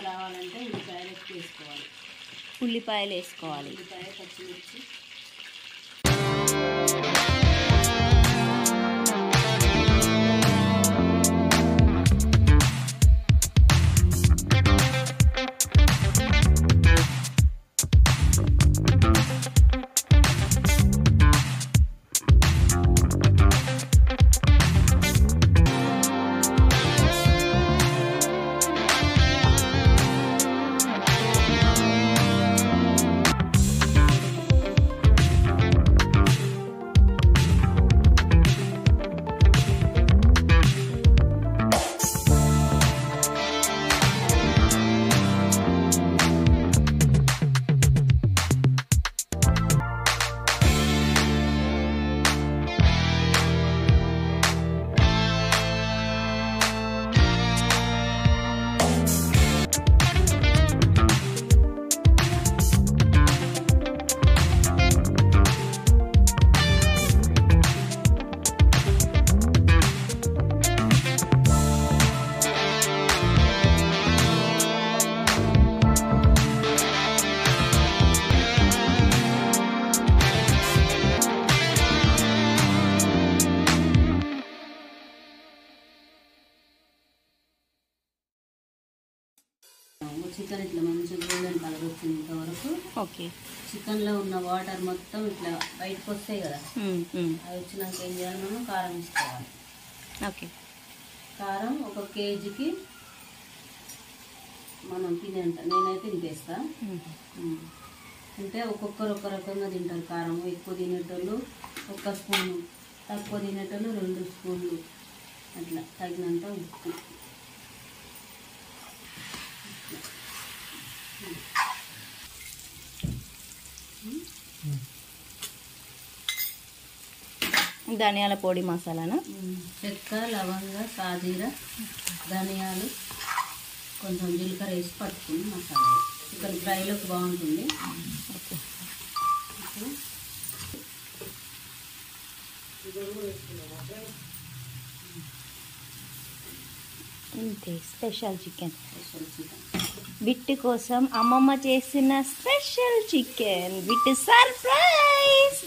మంచిగా రావాలంటే ఉల్లిపాయలు ఎక్కువ వేసుకోవాలి. ఉల్లిపాయలు వేసుకోవాలి. ఉల్లిపాయ, పచ్చిమిర్చి. చికెన్ ఇట్లా మంచిగా గోల్డెన్ కలర్ వచ్చేంత వరకు. ఓకే. చికెన్లో ఉన్న వాటర్ మొత్తం ఇట్లా బయటకు వస్తాయి కదా, అవి వచ్చినాక ఏం చేయాలి, మనం కారం వేసుకోవాలి. ఓకే. కారం 1 కేజీకి మనం తినేంత, నేనైతే తింటేస్తా. అంటే ఒక్కొక్కరు ఒక రకంగా తింటారు. కారం ఎక్కువ తినేటోళ్ళు 1 స్పూను, తక్కువ తినేటోళ్ళు 2 స్పూన్లు, అట్లా తగినంత ఉప్పు. ధనియాల పొడి, మసాలానా, చెక్క, లవంగ, సాజీర, ధనియాలు, కొంచెం జీలకర్ర వేసి పట్టుకుని మసాలా. చికెన్ ఫ్రైలోకి బాగుంటుంది. ఓకే. ఇంతే స్పెషల్ చికెన్. బిట్టు కోసం అమ్మమ్మ చేసిన special chicken. Bittu surprise.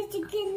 Chicken